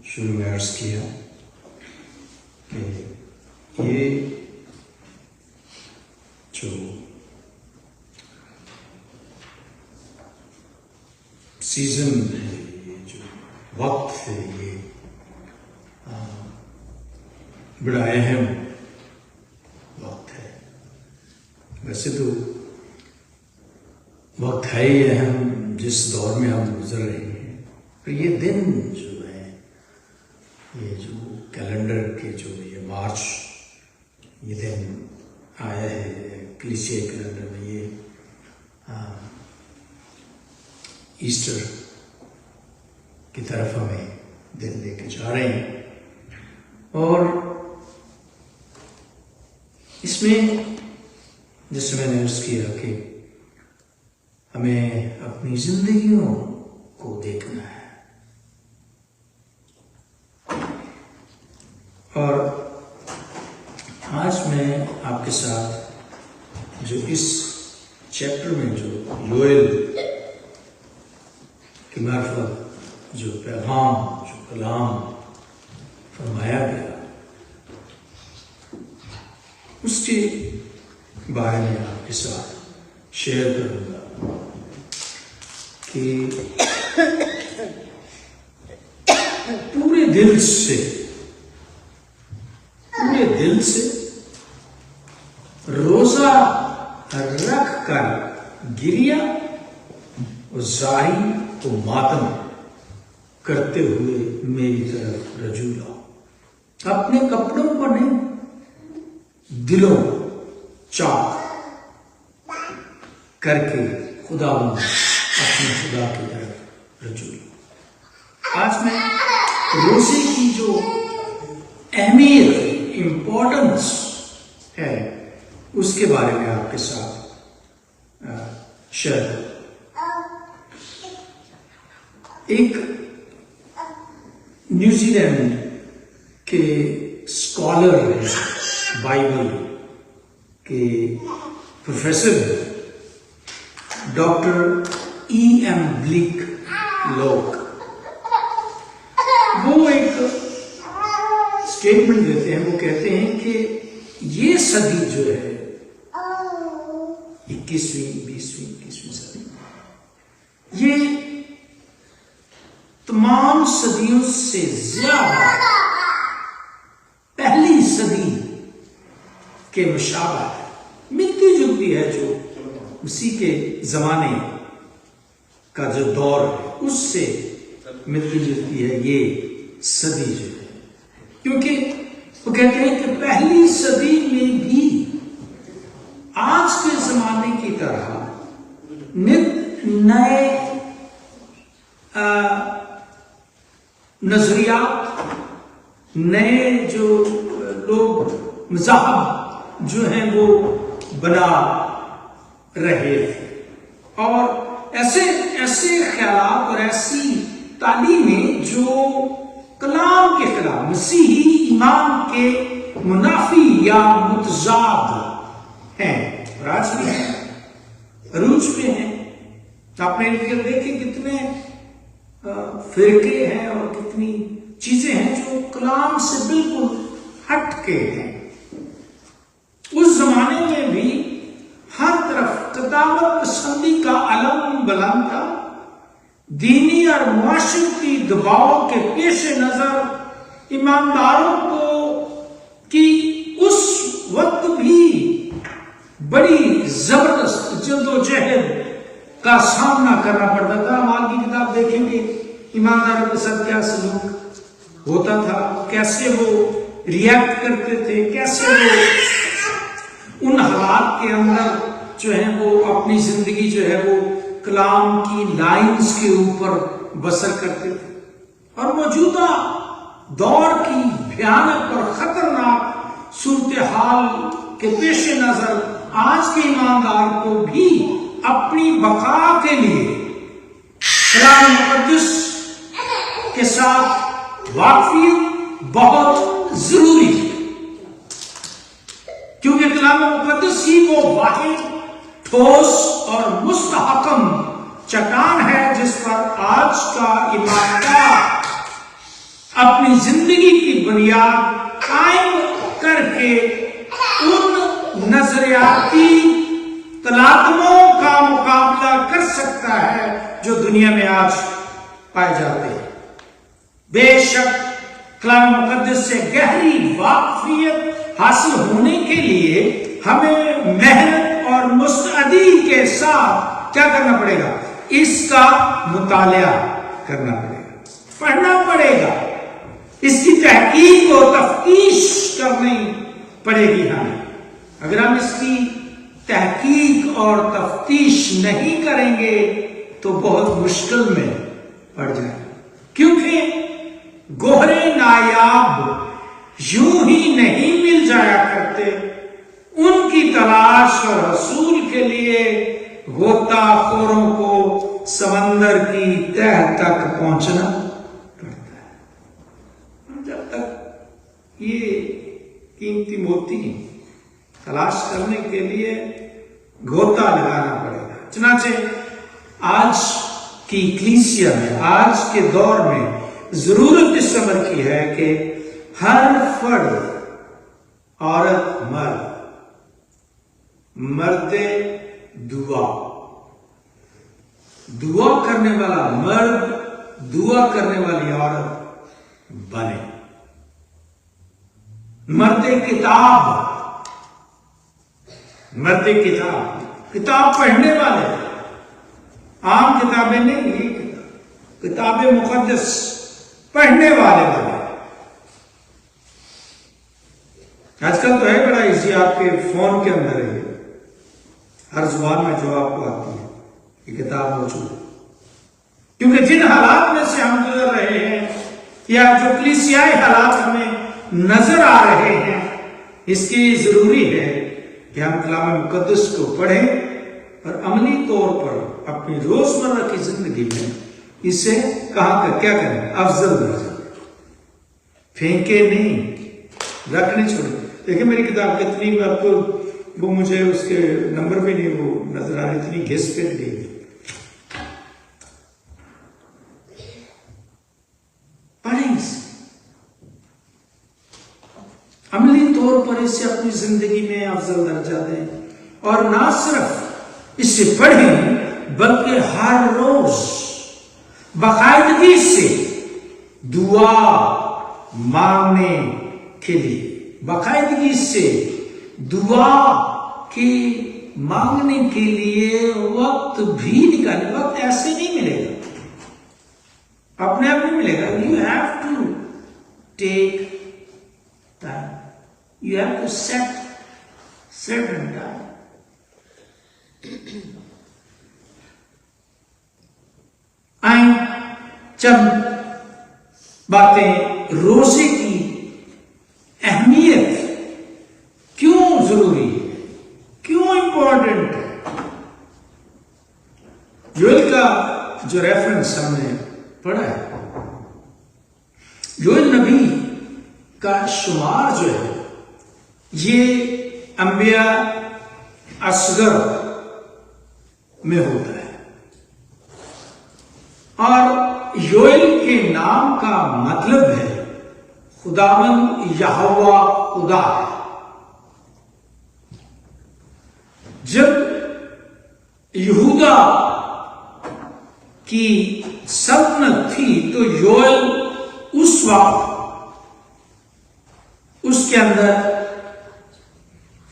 شروع میں عرض کیا کہ یہ جو سیزن ہے، یہ جو وقت ہے، یہ بڑا اہم وقت ہے۔ ویسے تو وقت ہے ہی اہم جس دور میں ہم گزر رہے ہیں، پر یہ دن جو ہے، یہ جو کیلنڈر کے جو یہ مارچ یہ دن آیا ہے کلیسیائی کیلنڈر میں، یہ ایسٹر کی طرف ہمیں دن لے کے جا رہے ہیں، اور اس میں جس میں نے عرض کیا کہ ہمیں اپنی زندگیوں کو دیکھنا ہے، اور آج میں آپ کے ساتھ جو اس چیپٹر میں جو یوئیل کی معرفت، جو پیغام، جو کلام فرمایا گیا، اس کے بارے میں آپ کے ساتھ شیئر کروں گا کہ پورے دل سے روزہ رکھ کر گریا اور زاری کو ماتم کرتے ہوئے میری طرف رجوع لاؤ، اپنے کپڑوں پر نہیں، دلوں چاک کر کے اپنے خدا کی طرف رجوع لاؤ۔ آج میں روزے کی جو اہمیت، امپورٹنس ہے، اس کے بارے میں آپ کے ساتھ شیئر کروں۔ ایک نیوزی لینڈ کے اسکالر ہیں، بائبل کے پروفیسر ہیں، ڈاکٹر ای ایم بلیک لوک، وہ ایک اسٹیٹمنٹ دیتے ہیں۔ وہ کہتے ہیں کہ یہ صدی جو ہے، 21ویں صدی، یہ تمام صدیوں سے زیادہ پہلی صدی کے مشابہ ہے، ملتی جلتی ہے، جو اسی کے زمانے کا جو دور ہے اس سے ملتی جلتی ہے یہ صدی جو ہے، کیونکہ وہ کہتے ہیں کہ پہلی صدی میں بھی آج کے زمانے کی طرح نئے نظریات، نئے جو لوگ مذاہب جو ہیں وہ بنا رہے تھے، اور ایسے خیالات اور ایسی تعلیمیں جو کلام کے خلاف، مسیحی ایمان کے منافی یا متضاد ہیں، اور آج بھی ہیں، عروج پہ ہیں۔ آپ نے دیکھیں کتنے فرقے ہیں اور کتنی چیزیں ہیں جو کلام سے بالکل ہٹ کے ہیں۔ اس زمانے میں بھی ہر طرف کتابت پسندی کا علم بلند تھا، دینی اور معاشرتی دباؤ کے پیش نظر ایمانداروں کی اس وقت بھی بڑی زبردست جدوجہد کا سامنا کرنا پڑتا تھا۔ ہم آج کی کتاب دیکھیں گے ایمانداروں کے ساتھ کیا سلوک ہوتا تھا، کیسے وہ ریئیکٹ کرتے تھے، کیسے وہ ان حالات کے اندر جو ہے وہ اپنی زندگی جو ہے وہ کلام کی لائنز کے اوپر بسر کرتے تھے۔ اور موجودہ دور کی بھیانک اور خطرناک صورتحال کے پیش نظر آج کے ایماندار کو بھی اپنی بقا کے لیے کلام مقدس کے ساتھ واقفیت بہت ضروری ہے، کیونکہ کلام مقدس ہی وہ واحد ٹھوس اور مستحکم چٹان ہے جس پر آج کا ایماندار اپنی زندگی کی بنیاد قائم کر کے ان نظریاتی تلاطموں کا مقابلہ کر سکتا ہے جو دنیا میں آج پائے جاتے ہیں۔ بے شک کلام مقدس سے گہری واقفیت حاصل ہونے کے لیے ہمیں محنت اور مستعدی کے ساتھ کیا کرنا پڑے گا؟ اس کا مطالعہ کرنا پڑے گا، پڑھنا پڑے گا، اس کی تحقیق و تفتیش کرنی پڑے گی ہمیں۔ اگر ہم اس کی تحقیق اور تفتیش نہیں کریں گے تو بہت مشکل میں پڑ جائیں گے، کیونکہ گوہرے نایاب یوں ہی نہیں مل جایا کرتے، ان کی تلاش اور حصول کے لیے غوطہ خوروں کو سمندر کی تہہ تک پہنچنا پڑتا ہے۔ جب تک یہ قیمتی موتی تلاش کرنے کے لیے غوطہ لگانا پڑے گا۔ چنانچہ آج کی کلیسیا میں، آج کے دور میں ضرورت اس امر کی ہے کہ ہر فرد، عورت، مرد دعا کرنے والا مرد، دعا کرنے والی عورت بنے۔ مرد کتاب پڑھنے والے، عام کتابیں نہیں، یہ کتاب مقدس پڑھنے والے بنے۔ آج کل تو ہے بڑا ایزی، آپ کے فون کے اندر ہے، ہر زبان میں جو آپ کو آتی ہے یہ کتاب موجود ہے۔ کیونکہ جن حالات میں سے ہم گزر رہے ہیں یا جو کلیسیائی حالات ہمیں نظر آ رہے ہیں، اس کی ضروری ہے کہ ہم کلام مقدس کو پڑھیں اور عملی طور پر اپنی روزمرہ کی زندگی میں اسے کیا کریں؟ افضل درجہ پھینکے نہیں، رکھنے چھوڑیں۔ دیکھیں میری کتاب کتنی، میں آپ کو وہ مجھے اس کے نمبر بھی نہیں وہ نظر آ رہی، اتنی گھس پھر گئی۔ پڑھیں اسے، عملی طور پر اسے اپنی زندگی میں افضل درجہ دیں، اور نہ صرف اسے پڑھیں بلکہ ہر روز باقاعدگی سے دعا مانگنے کے لیے، باقاعدگی سے دعا کی مانگنے کے لیے وقت بھی نکالیں۔ وقت ایسے نہیں ملے گا، اپنے آپ نہیں ملے گا۔ You have to take time, you have to set in time. آئیں چند باتیں روزے کی اہمیت کیوں ضروری ہے، کیوں امپورٹنٹ ہے۔ یوئیل کا جو ریفرنس ہم نے پڑھا ہے، یوئیل نبی کا شمار جو ہے یہ انبیاء اصغر میں ہوتا ہے، اور یوئیل کے نام کا مطلب ہے خداوند یہوہ خدا ہے۔ جب یہودا کی سلطنت تھی تو یوئیل اس وقت اس کے اندر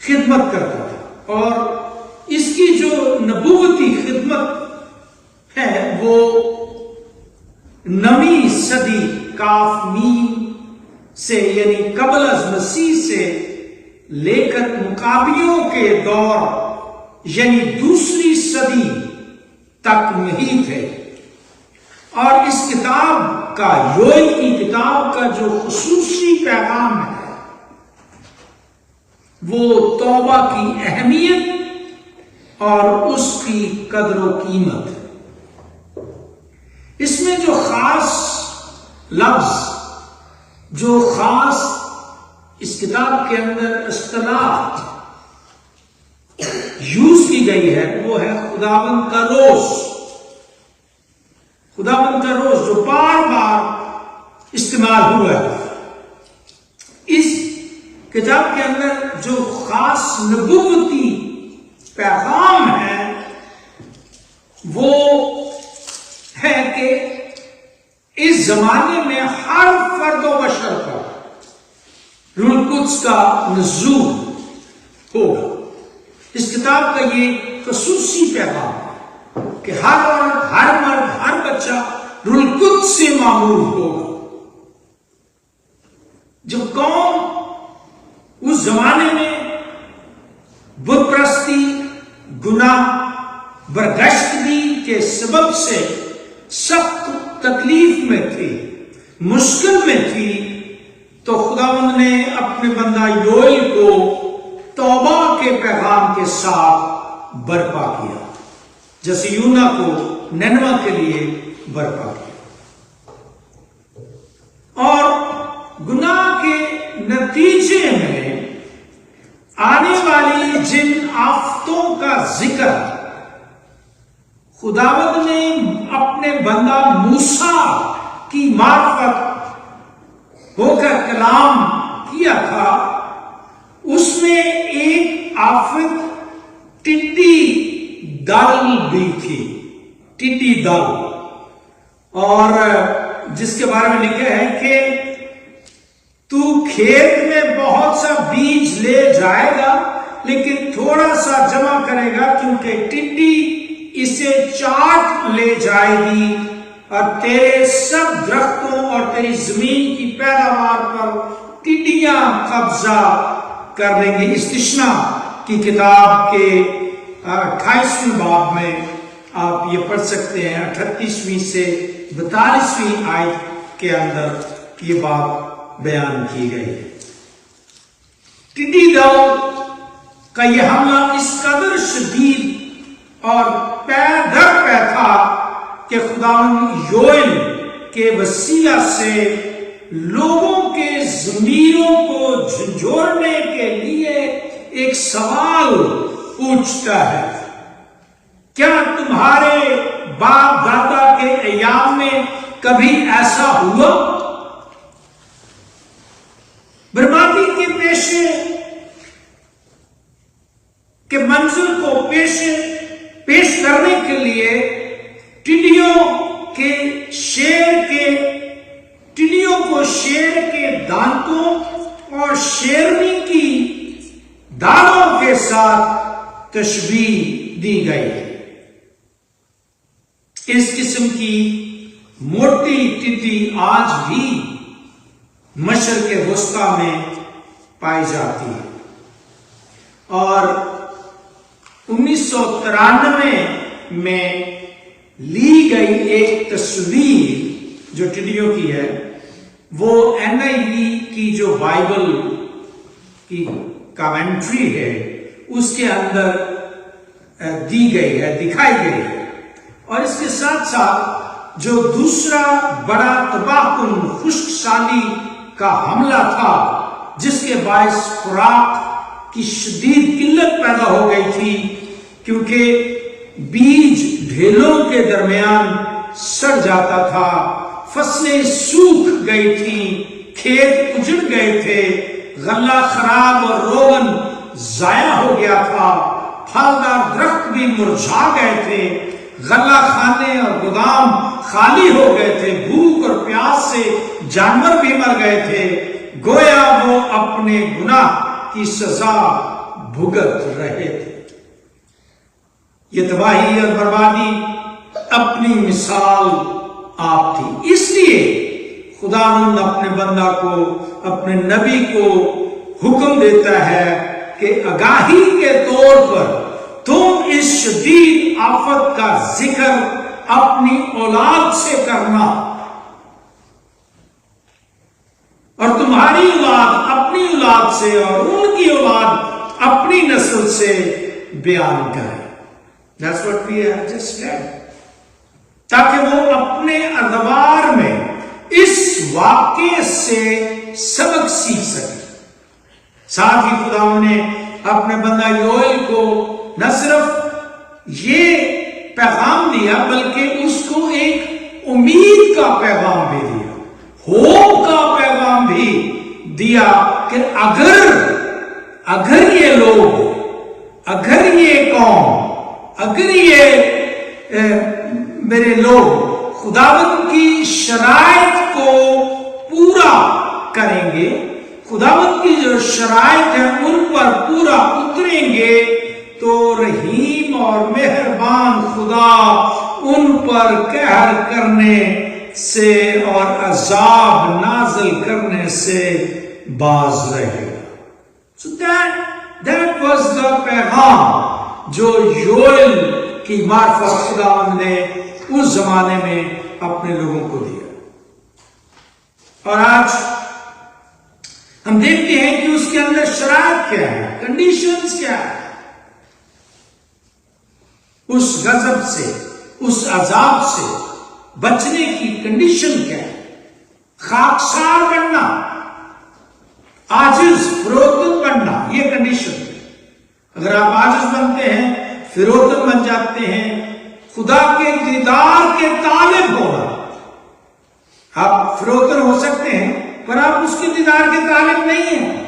خدمت کرتا تھا، اور اس کی جو نبوتی خدمت ہے وہ 9ویں صدی کاف میم سے، یعنی قبل از مسیح سے لے کر مکابیوں کے دور یعنی 2 صدی تک محیط ہے۔ اور اس کتاب کا، یوئیل کی کتاب کا جو خصوصی پیغام ہے وہ توبہ کی اہمیت اور اس کی قدر و قیمت ہے۔ اس میں جو خاص لفظ، جو خاص اس کتاب کے اندر اصطلاح یوز کی گئی ہے وہ ہے خداوند کا روز۔ خداوند کا روز جو بار بار اس استعمال ہوا ہے۔ اس کتاب کے اندر جو خاص نبوتی پیغام ہے وہ ہے کہ اس زمانے میں ہر فرد و بشر پر روح القدس کا نزول ہوگا۔ اس کتاب کا یہ خصوصی پیغام ہے کہ ہر عورت، ہر مرد، ہر بچہ روح القدس سے معمور ہوگا۔ جب قوم اس زمانے میں بت پرستی، گناہ، برگشتگی کے سبب سے سخت تکلیف میں تھی، مشکل میں تھی، تو خداوند نے اپنے بندہ یوئیل کو توبہ کے پیغام کے ساتھ برپا کیا، جیسے یونا کو نینوہ کے لیے برپا کیا۔ اور گناہ کے نتیجے میں آنے والی جن آفتوں کا ذکر خداوند نے اپنے بندہ موسیٰ کی معرفت ہو کر کلام کیا تھا، اس میں ایک آفت ٹڈی دل بھی تھی، ٹڈی دل، اور جس کے بارے میں لکھا ہے کہ تو کھیت میں بہت سا بیج لے جائے گا لیکن تھوڑا سا جمع کرے گا، کیونکہ ٹڈی اسے چاٹ لے جائے گی اور تیرے سب درختوں اور تیری زمین کی پیداوار پر ٹڈیاں قبضہ کر لیں گے۔ استثنا کی کتاب کے 28ویں باب میں آپ یہ پڑھ سکتے ہیں، 38ویں سے 42ویں آیت کے اندر یہ بات بیان کی گئی ہے۔ ٹڈی دل کا یہ حملہ اس قدر شدید اور پے در پے تھا کہ خداوند یوئیل کے وسیلہ سے لوگوں کے ضمیروں کو جھنجھوڑنے کے لیے ایک سوال پوچھتا ہے، کیا تمہارے باپ دادا کے ایام میں کبھی ایسا ہوا؟ بربادی کے کے منظر کو پیش کرنے کے لیے ٹڈیوں کو شیر کے دانتوں اور شیرنی کی دانتوں کے ساتھ تشبیہ دی گئی ہے۔ اس قسم کی موٹی ٹڈی آج بھی مشرق وسطی میں پائی جاتی ہے، اور 1993 میں لی گئی ایک تصویر جو ٹڈیوں کی ہے، وہ NIV کی جو بائبل کی کامنٹری ہے اس کے اندر دی گئی ہے، دکھائی گئی ہے، اور اس کے ساتھ ساتھ جو دوسرا بڑا تباہ کن خشک سالی کا حملہ تھا جس کے باعث خوراک کی شدید قلت پیدا ہو گئی تھی، کیونکہ بیج ڈھیلوں کے درمیان سڑ جاتا تھا، فصلیں سوکھ گئی تھیں، کھیت اجڑ گئے تھے، غلہ خراب اور روغن ضائع ہو گیا تھا، پھلدار درخت بھی مرجھا گئے تھے، غلہ خانے اور گودام خالی ہو گئے تھے، بھوک اور پیاس سے جانور بھی مر گئے تھے، گویا وہ اپنے گناہ کی سزا بھگت رہے تھے۔ یہ تباہی اور بربادی اپنی مثال آپ تھی، اس لیے خداوند اپنے بندہ کو، اپنے نبی کو حکم دیتا ہے کہ آگاہی کے طور پر تم اس شدید آفت کا ذکر اپنی اولاد سے کرنا، اور تمہاری اولاد اپنی اولاد سے اور ان کی اولاد اپنی نسل سے بیان کرے۔ That's what we have just read. تاکہ وہ اپنے ادوار میں اس واقعے سے سبق سیکھ سکے۔ ساتھ ہی خداوند نے اپنے بندہ یوئیل کو نہ صرف یہ پیغام دیا بلکہ اس کو ایک امید کا پیغام بھی دیا، ہوپ کا دیا کہ اگر یہ لوگ، اگر یہ قوم، اگر یہ میرے لوگ خداوند کی شرائط کو پورا کریں گے، خداوند کی جو شرائط ہیں ان پر پورا اتریں گے، تو رحیم اور مہربان خدا ان پر قہر کرنے سے اور عذاب نازل کرنے سے باز رہے گا. So that was the پیغام جو یوئل کی معرفت خداوند نے اس زمانے میں اپنے لوگوں کو دیا. اور آج ہم دیکھتے ہیں کہ اس کے اندر شرائط کیا ہے، کنڈیشنز کیا ہے. اس غضب سے، اس عذاب سے بچنے کی کنڈیشن کیا ہے؟ خاکسار بننا، عاجز، فروتن بننا، یہ کنڈیشن ہے. اگر آپ عاجز بنتے ہیں، فروتن بن جاتے ہیں، خدا کے دیدار کے طالب ہونا. آپ فروتن ہو سکتے ہیں پر آپ اس کے دیدار کے طالب نہیں ہیں.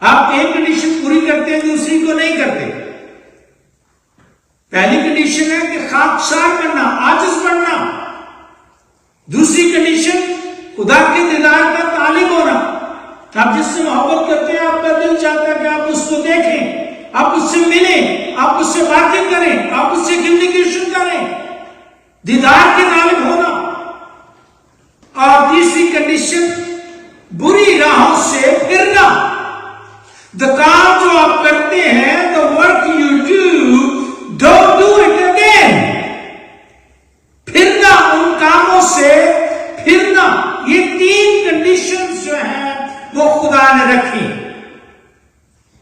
آپ ایک کنڈیشن پوری کرتے ہیں، دوسری کو نہیں کرتے. پہلی کنڈیشن ہے کہ خاکسار بننا، عاجز بننا. دوسری کنڈیشن خدا کے دیدار کا طالب ہونا. آپ جس سے محبت کرتے ہیں، آپ کا دل چاہتا ہے کہ آپ اس کو دیکھیں، آپ اس سے ملیں، آپ اس سے باتیں کریں، آپ اس سے کمیونیکیشن کریں. دیدار کے طالب ہونا. اور تیسری کنڈیشن بری راہوں سے پھرنا. کام جو آپ کرتے ہیں، the work you do, don't do it again. پھرنا، ان کاموں سے پھرنا. یہ تین کنڈیشنز جو ہیں وہ خدا نے رکھی،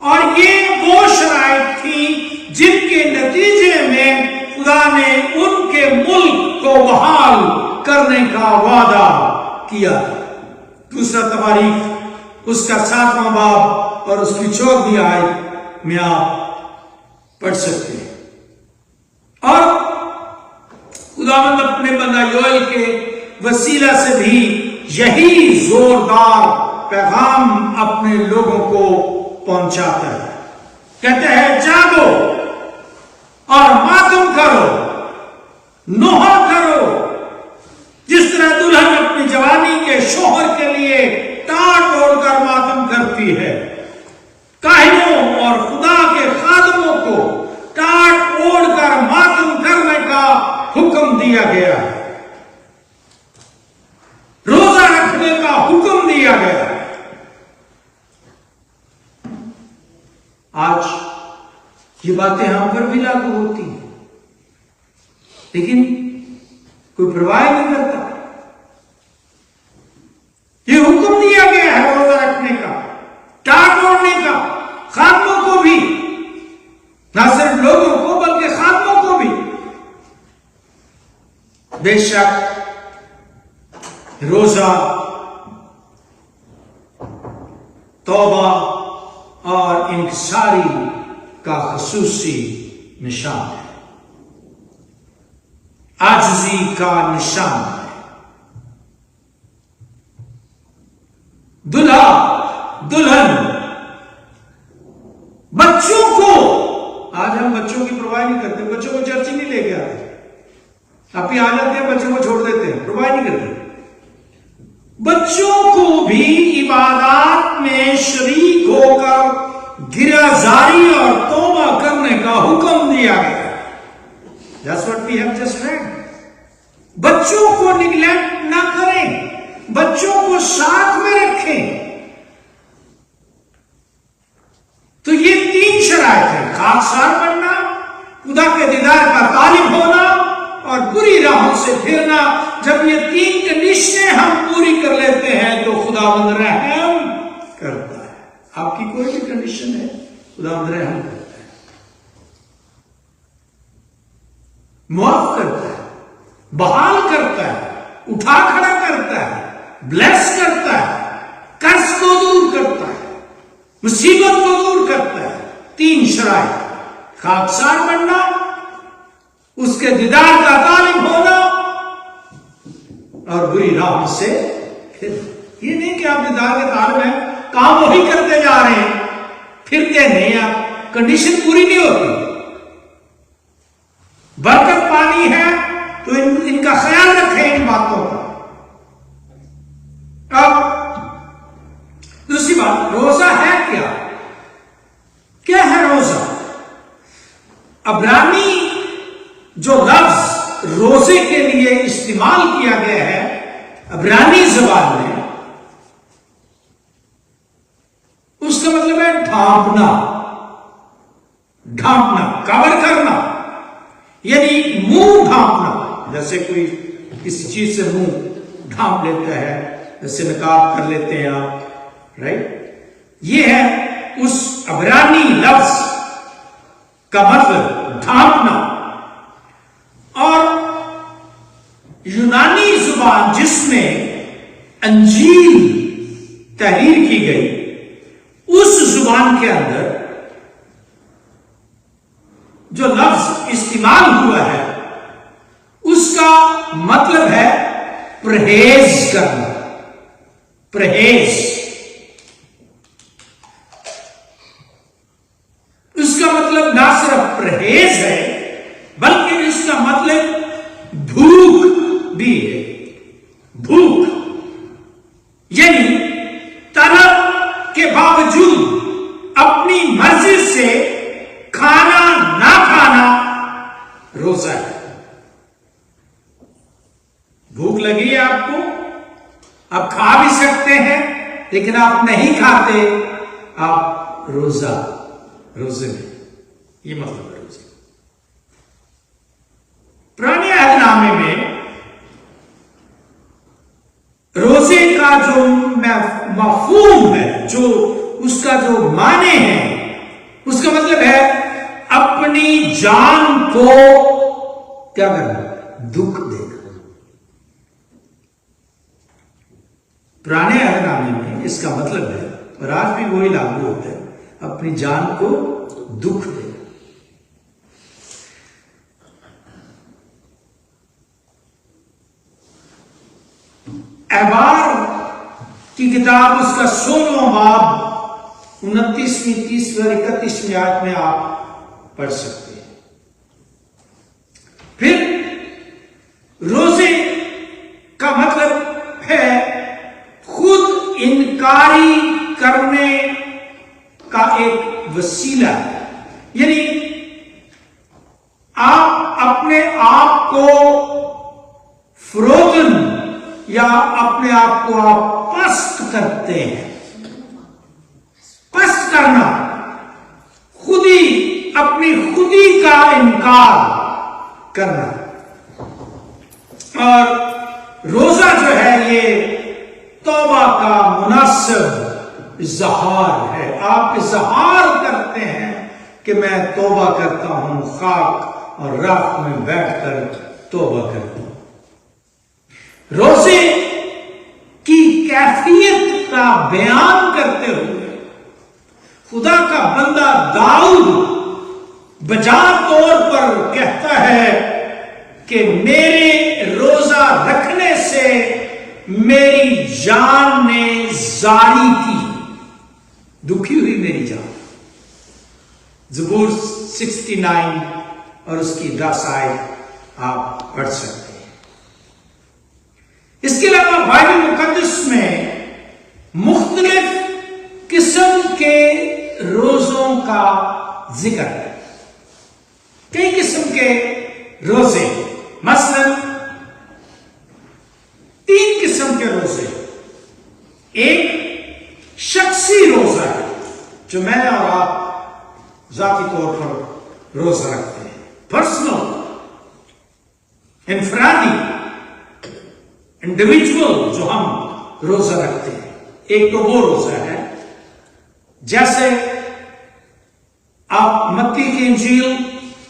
اور یہ وہ شرائط تھی جن کے نتیجے میں خدا نے ان کے ملک کو بحال کرنے کا وعدہ کیا. دوسرا تواریخ اس کا 7واں باب اور اس کی 14ویں آیت میں آپ پڑھ سکتے ہیں. اور خداوند اپنے بندہ یوئل کے وسیلہ سے بھی یہی زوردار پیغام اپنے لوگوں کو پہنچاتا ہے. کہتے ہیں جاگو اور ماتم کرو، نوحہ کرو، جس طرح دلہن اپنی جوانی کے شوہر کے لیے ٹاٹ اوڑھ کر ماتم کرتی ہے. کاہنوں اور خدا کے خادموں کو ٹاٹ اوڑھ کر ماتم کرنے کا حکم دیا گیا ہے، روزہ رکھنے کا حکم دیا گیا ہے. آج یہ باتیں ہم پر بھی لاگو ہوتی ہیں، لیکن کوئی پرواہ نہیں کرتا. یہ حکم دیا گیا ہے روزہ رکھنے کا، ٹاٹ اوڑھنے کا، خادموں کو بھی، نہ صرف لوگوں کو بلکہ خادموں کو بھی. بے شک روزہ توبہ اور انکساری کا خصوصی نشان ہے، عاجزی کا نشان ہے. دلہا دلہن بچوں کو، آج ہم بچوں کی پرواہ نہیں کرتے، بچوں کو چرچ نہیں لے کے آتے. آپ ہی آ جاتے ہیں، بچوں کو چھوڑ دیتے ہیں، پرواہ نہیں کرتے. بچوں کو بھی عبادات میں شریک ہو کر گریزاری اور توبہ کرنے کا حکم دیا گیا. That's what we have just read. بچوں کو نیگلیکٹ نہ کریں، بچوں کو ساتھ میں رکھیں. تو یہ تین شرائط ہیں: خاکسار بننا، خدا کے دیدار کا طالب ہونا، اور بری راہوں سے پھرنا. جب یہ تین کنڈیشنیں ہم پوری کر لیتے ہیں تو خداوند رحم کرتا ہے. آپ کی کوئی بھی کنڈیشن ہے، خداوند رحم کرتا ہے، معاف کرتا ہے، بحال کرتا ہے، اٹھا کھڑا کرتا ہے، بلیس کرتا ہے، قرض کو دور کرتا ہے، مصیبت کو دور کرتا ہے. تین شرائط: خاکسار بننا، اس کے دیدار کا طالب ہونا، اور بری راہ سے پھر. یہ نہیں کہ آپ دیدار کے طالب ہیں، کام وہی کرتے جا رہے ہیں، پھرتے نہیں، آپ کنڈیشن پوری نہیں ہوتی۔ برکت پانی ہے تو ان کا خیال رکھیں ان باتوں کا۔ اب دوسری بات، روزہ ہے کیا؟ کیا ہے روزہ؟ عبرانی جو لفظ روزے کے لیے استعمال کیا گیا ہے عبرانی زبان میں، اس کا مطلب ہے ڈھانپنا، ڈھانپنا، کور کرنا، یعنی منہ ڈھانپنا۔ جیسے کوئی کسی چیز سے منہ ڈھانپ لیتا ہے، جیسے نقاب کر لیتے ہیں آپ، رائٹ؟ یہ ہے اس عبرانی لفظ کا مطلب ڈھانپنا۔ اور یونانی زبان جس میں انجیل تحریر کی گئی، اس زبان کے اندر جو لفظ استعمال ہوا ہے اس کا مطلب ہے پرہیز کرنا، پرہیز۔ اس کا مطلب نہ صرف پرہیز ہے بلکہ اس کا مطلب بھوک بھی ہے، بھوک، یعنی طلب کے باوجود اپنی مرضی سے کھانا نہ کھانا روزہ ہے۔ بھوک لگی ہے آپ کو، آپ کھا بھی سکتے ہیں لیکن آپ نہیں کھاتے، آپ روزے میں، یہ مطلب ہے روزے۔ پرانے عہد نامے میں روزے کا جو مفہوم ہے، جو اس کا جو معنی ہے، اس کا مطلب ہے اپنی جان کو کیا کرنا؟ دکھ دینا۔ پرانے عہد نامے میں اس کا مطلب ہے، اور آج بھی وہی لاگو ہوتا ہے، اپنی جان کو دکھ دینا۔ احبار کی کتاب اس کا 16واں باب 29ویں 30ویں اور 31ویں آیت میں آپ پڑھ سکتے ہیں۔ پھر روزے کا مطلب ہے خود انکاری کرنے کا ایک وسیلہ ہے، یعنی آپ اپنے آپ کو فروزن یا اپنے آپ کو آپ پست کرتے ہیں۔ پست کرنا، خودی، اپنی خودی کا انکار کرنا۔ اور روزہ جو ہے یہ توبہ کا مناسب اظہار ہے۔ آپ اظہار کرتے ہیں کہ میں توبہ کرتا ہوں، خاک اور راکھ میں بیٹھ کر توبہ کرتا ہوں۔ روزے کی کیفیت کا بیان کرتے ہوئے خدا کا بندہ داؤد بجا طور پر کہتا ہے کہ میرے روزہ رکھنے سے میری جان نے زاری کی، دکھی ہوئی میری جان۔ زبور 69 اور اس کی 10 آیت آپ پڑھ سکتے ہیں۔ اس کے علاوہ بائبل مقدس میں مختلف قسم کے روزوں کا ذکر ہے، کئی قسم کے روزے، مثلا 3 قسم کے روزے۔ ایک شخصی روزہ ہے جو میں اور آپ ذاتی طور پر روزہ رکھتے ہیں، پرسنل، انفرادی، انڈیویجول جو ہم روزہ رکھتے ہیں۔ ایک تو وہ روزہ ہے جیسے آپ متی کی انجیل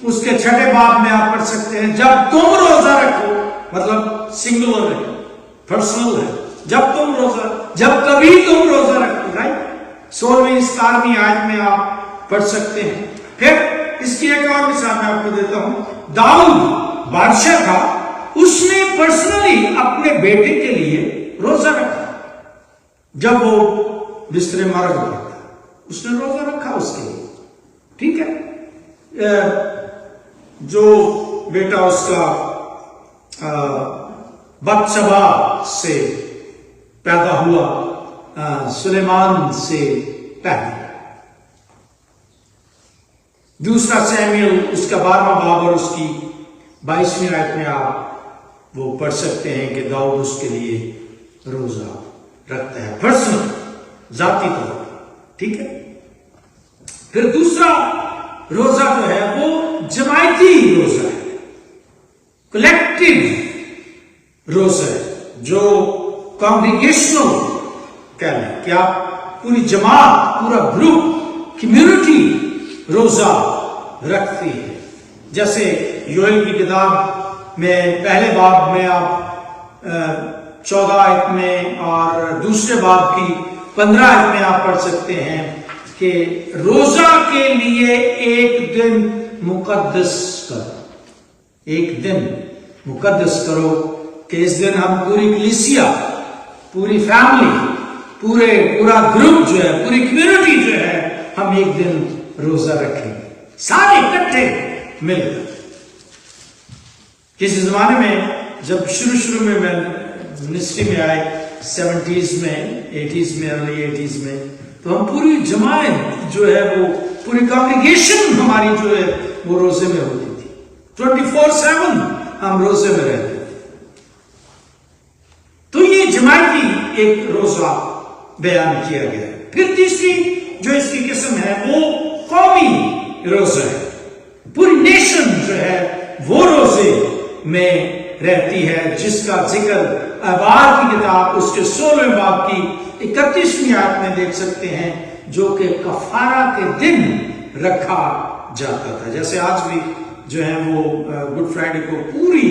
اس کے 6 باب میں آپ پڑھ سکتے ہیں، جب تم روزہ رکھو، مطلب سنگولر ہے، پرسنل ہے، جب کبھی تم روزہ رکھو، رائٹ؟ 16ویں 17ویں آیت میں آپ پڑھ سکتے ہیں۔ پھر اس کی ایک اور مثال میں آپ کو دیتا ہوں، داؤد بادشاہ تھا، اس نے پرسنلی اپنے بیٹے کے لیے روزہ رکھا، جب وہ بستر مرگ پر تھا اس نے روزہ رکھا اس کے لیے، ٹھیک ہے۔ جو بیٹا اس کا بتشبہ سے پیدا ہوا سلیمان سے پہلے، دوسرا سیمیل اس کا 12واں باب اور اس کی 22ویں آیت میں آپ وہ پڑھ سکتے ہیں کہ داؤد اس کے لیے روزہ رکھتا ہے پرسنل، ذاتی طور پر، ٹھیک ہے۔ پھر دوسرا روزہ جو ہے وہ جماعتی روزہ ہے، کلیکٹیو روزہ ہے، جو کانگریگیشنل کہہ لیں کہ آپ پوری جماعت، پورا گروپ، کمیونٹی روزہ رکھتی ہے۔ جیسے یوئیل کی کتاب میں پہلے باب میں آپ 14 آیت میں اور دوسرے باب کی 15 آیت میں آپ پڑھ سکتے ہیں کہ روزہ کے لیے ایک دن مقدس کرو، ایک دن مقدس کرو کہ اس دن ہم پوری کلیسیا، پوری فیملی، پورا گروپ جو ہے، پوری کمیونٹی جو ہے، ہم ایک دن روزہ رکھیں گے سارے اکٹھے مل کر۔ کسی زمانے میں جب شروع میں منسٹری میں آئے 70s میں، 80s میں، ارلی 80s میں، تو ہم پوری جماعت جو ہے وہ پوری کانگریگیشن ہماری جو ہے وہ روزے میں ہوتی تھی، 24/7 ہم روزے میں رہتے تھے۔ تو یہ جماعتی ایک روزہ بیان کیا گیا ہے۔ پھر تیسری جو اس کی قسم ہے وہ قومی روزہ ہے، پوری نیشن جو ہے وہ روزے میں رہتی ہے، جس کا ذکر احبار کی کتاب اس کے 16ویں باب کی 31ویں آیت میں دیکھ سکتے ہیں، جو کہ کفارہ کے دن رکھا جاتا تھا۔ جیسے آج بھی جو ہے وہ گڈ فرائیڈے کو پوری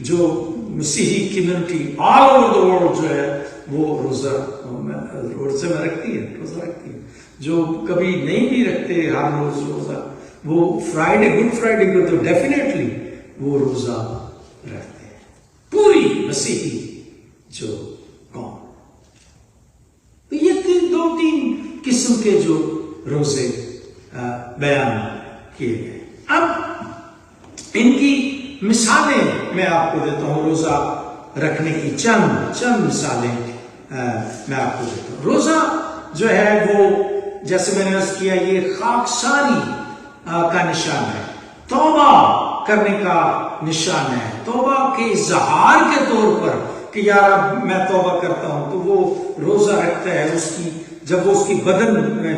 جو مسیحی community all over the world جو ہے وہ روزہ میں رکھتی ہے۔ جو کبھی نہیں بھی رکھتے ہر روز روزہ، وہ گڈ فرائیڈے کو تو ڈیفینیٹلی وہ روزہ رکھتے ہیں، پوری مسیحی جو قوم۔ تو یہ تین قسم کے جو روزے بیان کیے گئے۔ اب ان کی مثالیں میں آپ کو دیتا ہوں، روزہ رکھنے کی چند مثالیں میں آپ کو دیتا ہوں۔ روزہ جو ہے وہ جیسے میں نے عرض کیا یہ خاکساری کا نشان ہے، توبہ کرنے کا نشان ہے، توبہ کے اظہار کے طور پر کہ یار اب میں توبہ کرتا ہوں۔ تو وہ روزہ رکھتا ہے، اس کی جب وہ اس کی بدن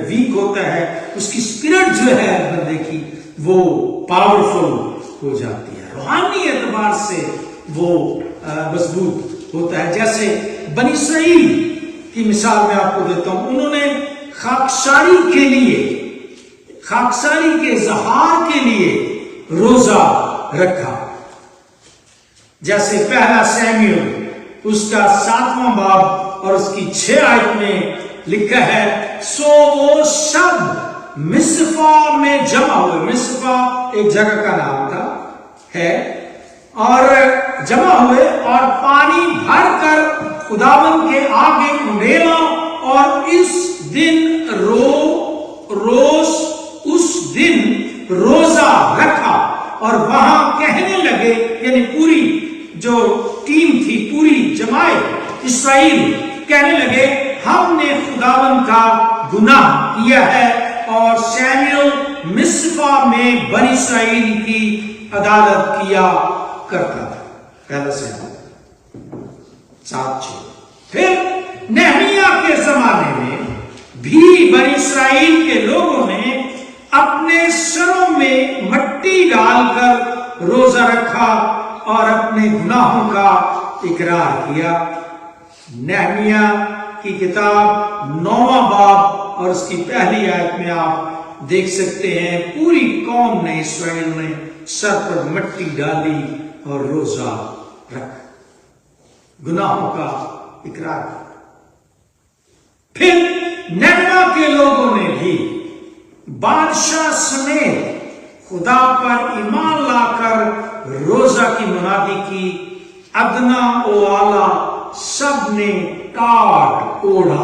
ویک ہوتا ہے، اس کی اسپرٹ جو ہے بندے کی وہ پاورفل ہو جاتی ہے، روحانی اعتبار سے وہ مضبوط ہوتا ہے۔ جیسے بنی اسرائیل کی مثال میں آپ کو دیتا ہوں، انہوں نے خاکساری کے اظہار کے لیے روزہ رکھا۔ جیسے پہلا سیمیل اس کا 7واں باب اور اس کی 6 آیت میں لکھا ہے، سو وہ سب مصفا میں جمع ہوئے۔ مصفا ایک جگہ کا نام تھا ہے، اور جمع ہوئے اور پانی بھر کر خداوند کے آگے انڈیلا، اور اس دن روزہ رکھا، اور وہاں کہنے لگے، یعنی پوری جو ٹیم تھی، پوری جماعت اسرائیل کہنے لگے، ہم نے خداوند کا گناہ کیا ہے۔ اور سیمیل مصفا میں بنی اسرائیل کی عدالت کیا کرتا تھا۔ پہلا سیمیل 7:6۔ پھر نہمیہ کے زمانے میں بھی بنی اسرائیل کے لوگوں نے اپنے سروں میں مٹی ڈال کر روزہ رکھا اور اپنے گناہوں کا اقرار کیا۔ نہمیہ کی کتاب 9واں باب اور اس کی پہلی آیت میں آپ دیکھ سکتے ہیں، پوری قوم نے، اسرائیل نے سر پر مٹی ڈالی اور روزہ رکھا، گناہوں کا اقرار کیا۔ پھر نینوا کے لوگوں نے بھی بادشاہ سمیت خدا پر ایمان لا کر روزہ کی منادی کی۔ ادنا و اعلیٰ سب نے کاٹ اوڑھا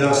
10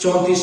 34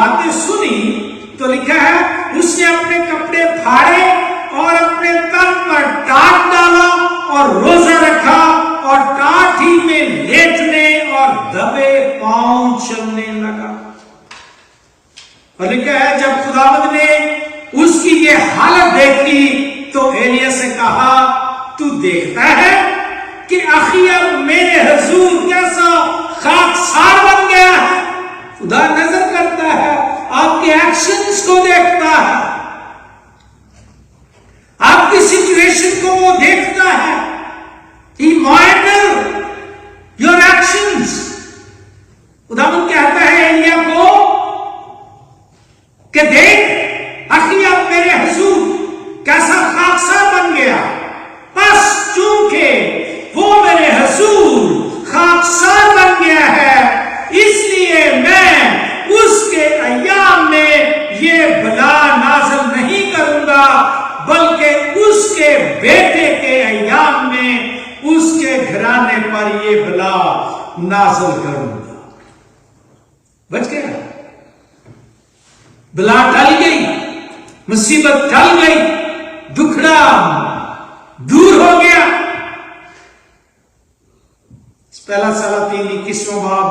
باتیں سنی تو لکھا ہے اس نے اپنے کپڑے پھاڑے اور اپنے تن پر ٹاٹ ڈالا اور روزہ رکھا اور ٹاٹ ہی میں لیٹنے اور دبے پاؤں چلنے لگا۔ اور لکھا ہے جب خداوند نے اس کی یہ حالت دیکھی تو ایلیا سے کہا تو دیکھتا ہے کہ اخیب میرے حضور کیسا خاکسار بن گیا ہے۔ خدا نظر کرتا ہے، آپ کے ایکشنز کو دیکھتا ہے، آپ کی سچویشن کو وہ دیکھتا ہے۔ He monitor your actions۔ خداوند کہتا ہے ایلیا کو کہ دیکھ اخیب میرے حضور کیسا خاکسار بن گیا، بس چونکہ وہ میرے حضور خاکسار بن گیا ہے اس لیے میں اس کے ایام میں یہ بلا نازل نہیں کروں گا، بلکہ اس کے بیٹے کے ایام میں اس کے گھرانے پر یہ بلا نازل کروں گا۔ بچ گیا، بلا ٹل گئی، مصیبت ٹل گئی، دکھڑا دور ہو گیا۔ پہلا سلاطین 21واں باب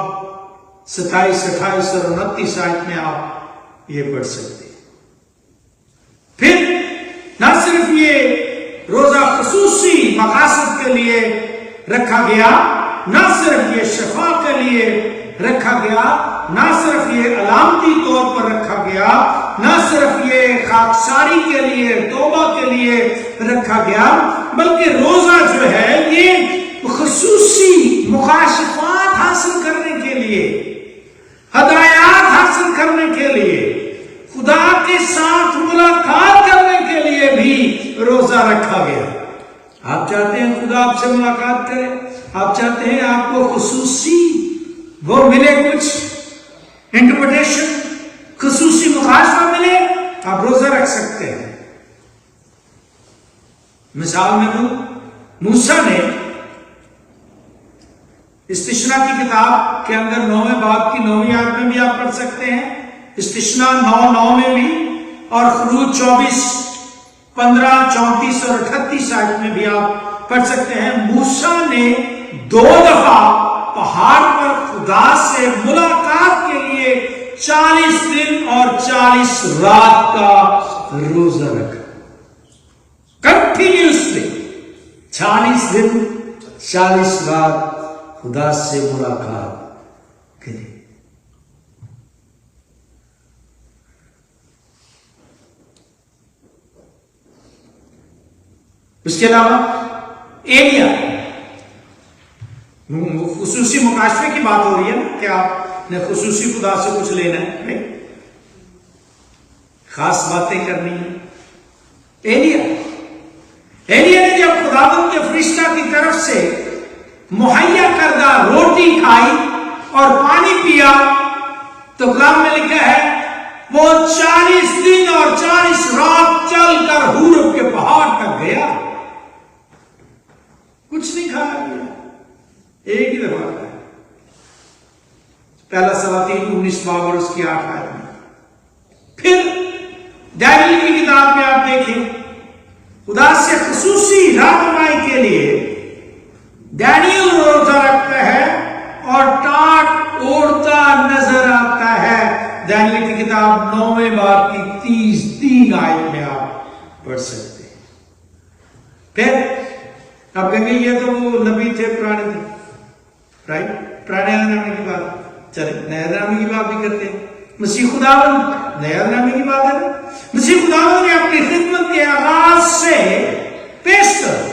27، 28 اور 29 آیت میں آپ یہ پڑھ سکتے ہیں۔ پھر نہ صرف یہ روزہ خصوصی مقاصد کے لیے رکھا گیا، نہ صرف یہ شفا کے لیے رکھا گیا، نہ صرف یہ علامتی طور پر رکھا گیا، نہ صرف یہ خاکساری کے لیے توبہ کے لیے رکھا گیا، بلکہ روزہ جو ہے یہ خصوصی مکاشفات حاصل کرنے کے لیے، ہدایات حاصل کرنے کے لیے، خدا کے ساتھ ملاقات کرنے کے لیے بھی روزہ رکھا گیا۔ آپ چاہتے ہیں خدا آپ سے ملاقات کرے، آپ چاہتے ہیں آپ کو خصوصی وہ ملے، کچھ انٹرپریٹیشن، خصوصی مکاشفہ ملے، آپ روزہ رکھ سکتے ہیں۔ مثال میں دوں، موسیٰ نے استثنا کی کتاب کے اندر 9ویں باب کی 9ویں آیت میں بھی آپ پڑھ سکتے ہیں، استثنا 9:9 میں بھی، اور خروج 24، 15، 34 اور 38 آیت میں بھی آپ پڑھ سکتے ہیں۔ موسیٰ نے 2 دفعہ پہاڑ پر خدا سے ملاقات کے لیے 40 دن اور 40 رات کا روزہ رکھا، کنٹینیوسلی 40 دن 40 رات خدا سے ملاقات کے لیے۔ اس کے علاوہ ایلیا، خصوصی مکاشفے کی بات ہو رہی ہے نا کہ آپ نے خصوصی خدا سے کچھ لینا ہے، خاص باتیں کرنی ہیں۔ ایلیا نے جب خداوند کے فرشتہ کی طرف سے مہیا کردہ روٹی کھائی اور پانی پیا تو کلام میں لکھا ہے وہ 40 دن اور 40 رات چل کر حورب کے پہاڑ تک گیا، کچھ نہیں کھایا گیا، ایک ہی دفعہ کھایا۔ پہلا سلاطین 19 باب اور اس کی 8 آیت میں۔ پھر دانیل کی کتاب میں آپ دیکھیں، خدا سے خصوصی رہنمائی کے لیے دانیل روزہ رکھتا ہے اور ٹاٹ اوڑھتا نظر آتا ہے۔ دانیل کی کتاب 9ویں باب کی 33 آیت میں آپ پڑھ سکتے ہیں۔ پھر آپ کہیں گے یہ تو وہ نبی تھے پرانے تھے، رائٹ، پرانے نامے کی بات، چلے نئے نامے کی بات بھی کرتے ہیں۔ مسیح خداوند نئے نامے کی بات ہے، مسیح خداوند نے اپنی خدمت کے آغاز سے پیشتر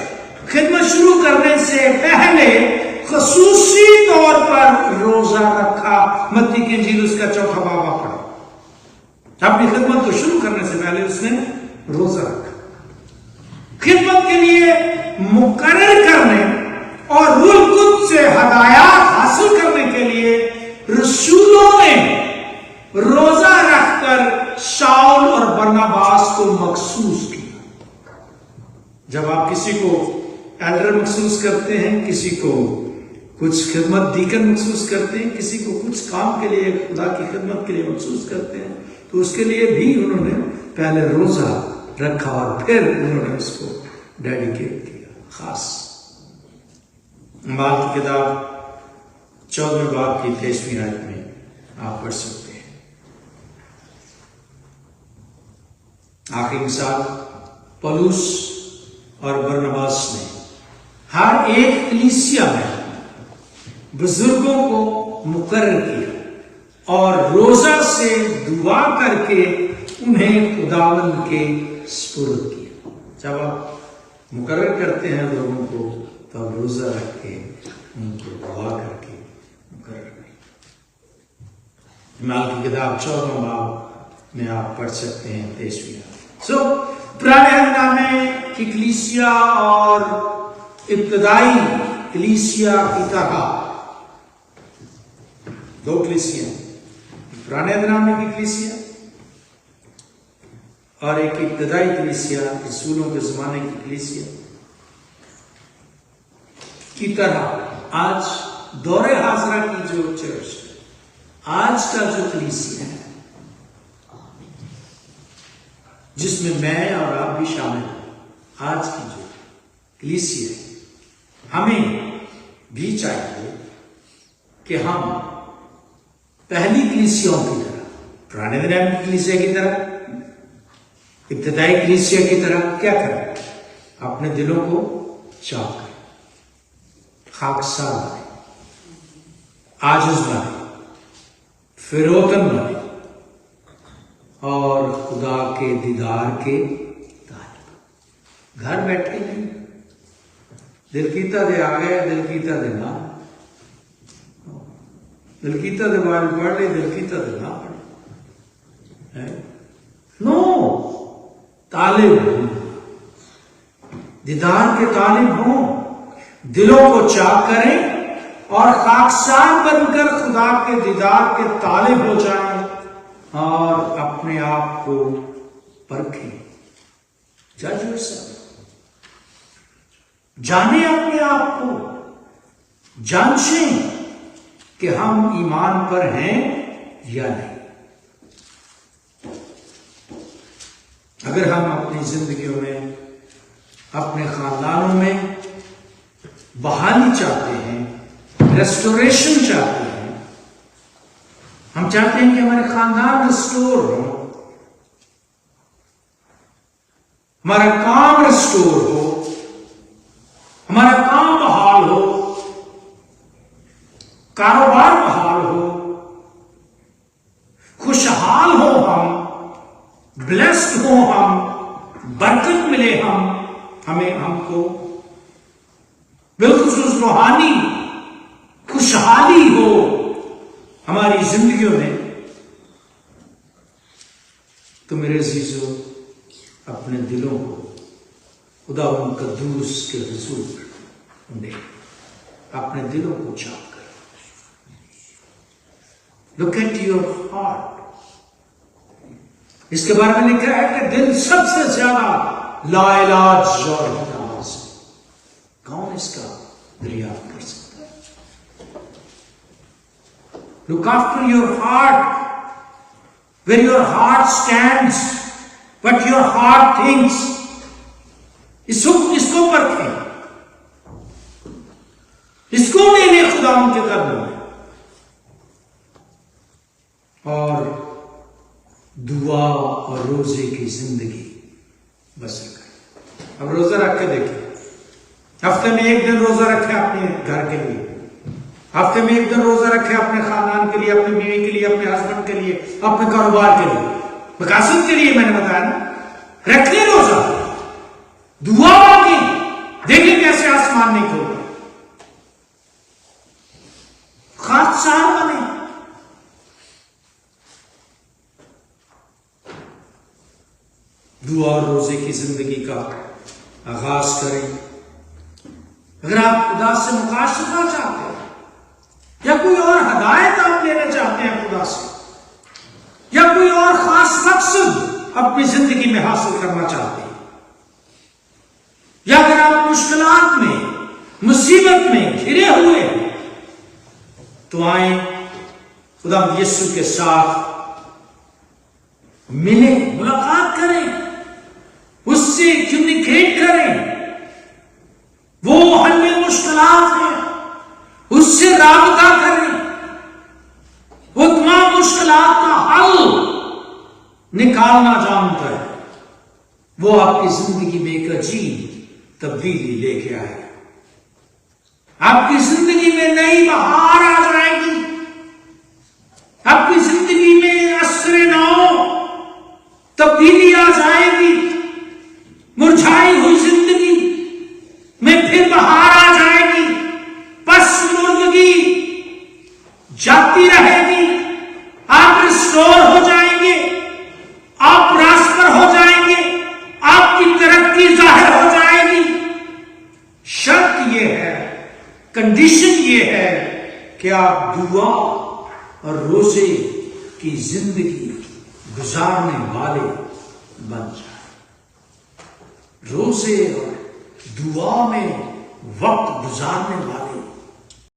خدمت شروع کرنے سے پہلے خصوصی طور پر روزہ رکھا۔ متی کی انجیل اس کا 4 باب پڑھا، اپنی خدمت کو شروع کرنے سے پہلے اس نے روزہ رکھا۔ خدمت کے لیے مقرر کرنے اور روح القدس سے ہدایات حاصل کرنے کے لیے رسولوں نے روزہ رکھ کر شاول اور برناباس کو مخصوص کیا۔ جب آپ کسی کو ایلڈر مخصوص کرتے ہیں، کسی کو کچھ خدمت دیکن مخصوص کرتے ہیں، کسی کو کچھ کام کے لیے خدا کی خدمت کے لیے مخصوص کرتے ہیں، تو اس کے لیے بھی انہوں نے پہلے روزہ رکھا اور پھر انہوں نے اس کو ڈیڈیکیٹ کیا خاص۔ اعمال کی کتاب 14 باب کی 23ویں آیت میں آپ پڑھ سکتے ہیں۔ آخری مثال پولس اور برنباس نے ہر ایک کلیسیا میں بزرگوں کو مقرر کیا اور روزہ سے دعا کر کے انہیں خداوند کے سپرد کیا۔ جب آپ مقرر کرتے ہیں لوگوں کو تو روزہ رکھ کے ان کو دعا کر کے مقرر کریں۔ اعمال کی کتاب 14 باب میں آپ پڑھ سکتے ہیں 23ویں آیت۔ پرانے عہد نامے کی کلیسیا اور ابتدائی کلیسیا کی طرح دو کلیسیا، پرانے عہد نامے کی کلیسیا اور ایک ابتدائی کلیسیا، رسولوں کے زمانے کی کلیسیا کی طرح آج دور حاضرہ کی جو چرچ ہے، آج کا جو کلیسیا ہے جس میں میں اور آپ بھی شامل ہیں، آج کی جو کلیسیا ہے، ہمیں بھی چاہیے کہ ہم پہلی کلیسیوں کی طرح، پرانے دنیا کی کلیسیا کی طرح، ابتدائی کلیسیا کی طرح کیا کریں؟ اپنے دلوں کو چاک کریں، خاکسار بنیں، عاجز بنیں، فروتن بنیں اور خدا کے دیدار کے طالب۔ گھر بیٹھے نہیں، دل کیتا دے آ گئے، دل کیتا دے نہ، دل کیتا دے بائبل پڑھ لے، دل کیتا دے نہ پڑھ، نو، طالب ہوں، دیدار کے طالب ہوں، دلوں کو چاک کریں اور خاکسار بن کر خدا کے دیدار کے طالب ہو جائیں اور اپنے آپ کو پرکھیں۔ جج yourself، جانیں اپنے آپ کو، جانچیں کہ ہم ایمان پر ہیں یا نہیں۔ اگر ہم اپنی زندگیوں میں، اپنے خاندانوں میں بحالی چاہتے ہیں، ریسٹوریشن چاہتے ہیں، ہم چاہتے ہیں کہ ہمارے خاندان ریسٹور ہو، ہمارا کام ریسٹور ہو، ہمارا کام بحال ہو، کاروبار بحال ہو، خوشحال ہو، ہم بلیسڈ ہو، ہم برکت ملے، ہم کو بالخصوص روحانی خوشحالی ہو ہماری زندگیوں میں، تو میرے عزیزو اپنے دلوں کو خدا قدوس کے حضور میں اپنے دلوں کو چاک کریں۔ Look at your heart۔ اس کے بارے میں لکھا ہے کہ دل سب سے زیادہ لا علاج اور راز ہے، کون اس کا دریافت کر سکتا ہے؟ Look after your heart، where your heart stands، what your heart thinks۔ اس کو پرکھیں، اس کو لے لیں خدا ان کے قدموں میں اور دعا اور روزے کی زندگی بسر کریں۔ اب روزہ رکھ کے دیکھیں، ہفتے میں ایک دن روزہ رکھیں اپنے گھر کے لیے، ہفتے میں ایک دن روزہ رکھیں اپنے خاندان کے لیے، اپنی بیوی کے لیے، اپنے ہسبینڈ کے لیے، اپنے کاروبار کے لیے، مقاصد کے لیے میں نے بتایا نا، رکھ لیں روزہ، دعا مانگیں، دیکھیں کیسے آسمان نہیں کھولتا، خاکسار بنیں۔ دعا اور روزے کی زندگی کا آغاز کریں۔ اگر آپ خدا سے مکاشفہ چاہتے ہیں یا کوئی اور ہدایت آپ لینا چاہتے ہیں خدا سے، یا کوئی اور خاص مقصد اپنی زندگی میں حاصل کرنا چاہتے ہیں، یا اگر آپ مشکلات میں، مصیبت میں گھرے ہوئے ہیں تو آئیں خدا یسوع کے ساتھ ملیں، ملاقات کریں، اس سے کمیونیکیٹ کریں. وہ حل مشکلات ہیں، اس سے رابطہ کریں. وہ تمام مشکلات کا حل نکالنا جانتا ہے. وہ آپ کی زندگی میں ایک عجیب تبدیلی لے کے آئے. آپ کی زندگی میں نئی بہار آ جائے گی. آپ کی زندگی میں عصر نو تبدیلی آ جائے گی. مرجھائی ہوئی زندگی میں پھر بہار آ جائے گی. پس مردگی جاتی رہے گی. آپ ریسٹور ہو جائیں گے، آپ پراسپر ہو جائیں گے، آپ کی ترقی ظاہر ہو جائے گی. شرط یہ ہے، کنڈیشن یہ ہے کہ آپ دعا اور روزے کی زندگی گزارنے والے بن جائیں. روزے اور دعا میں وقت گزارنے والے